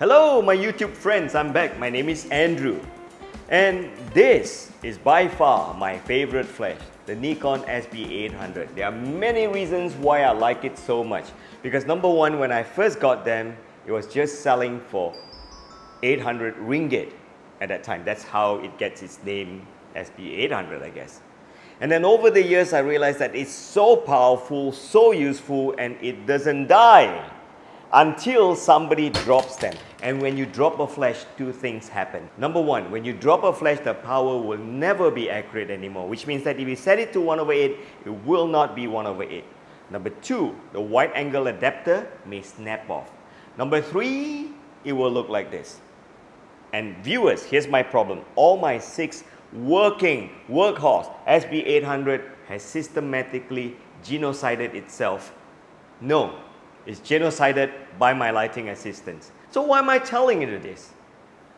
Hello my YouTube friends, I'm back. My name is Andrew. And this is by far my favorite flash, the Nikon SB800. There are many reasons why I like it so much. Because number one, when I first got them, it was just selling for 800 ringgit at that time. That's how it gets its name, SB800 I guess. And then over the years I realized that it's so powerful, so useful, and it doesn't die until somebody drops them. And when you drop a flash, two things happen. Number one, when you drop a flash, the power will never be accurate anymore, which means that if you set it to 1/8, it will not be 1/8. Number two, the wide angle adapter may snap off. Number three, it will look like this. And viewers, here's my problem. All my 6 working workhorse SB800 has systematically genocided itself. No, it's genocided by my lighting assistants. So why am I telling you this?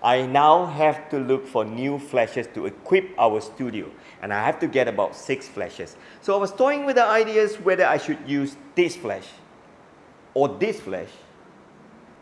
I now have to look for new flashes to equip our studio, and I have to get about 6 flashes. So I was toying with the ideas whether I should use this flash or this flash.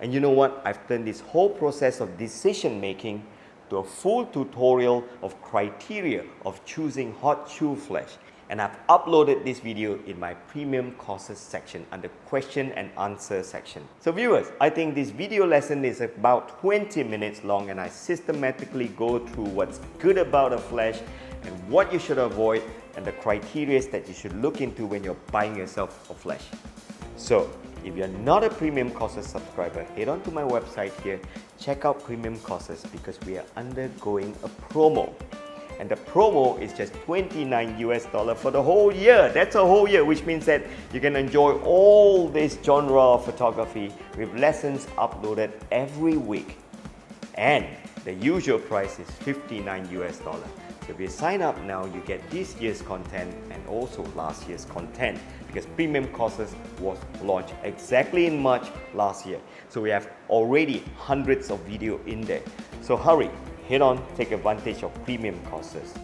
And you know what? I've turned this whole process of decision making to a full tutorial of criteria of choosing hot shoe flash. And I've uploaded this video in my premium courses section under question and answer section. So viewers, I think this video lesson is about 20 minutes long, and I systematically go through what's good about a flash and what you should avoid and the criteria that you should look into when you're buying yourself a flash. So if you're not a premium courses subscriber, head on to my website here, check out premium courses because we are undergoing a promo. And the promo is just $29 for the whole year. That's a whole year, which means that you can enjoy all this genre of photography with lessons uploaded every week. And the usual price is $59. So if you sign up now, you get this year's content and also last year's content, because premium courses was launched exactly in March last year. So we have already hundreds of video in there. So hurry, head on, take advantage of premium courses.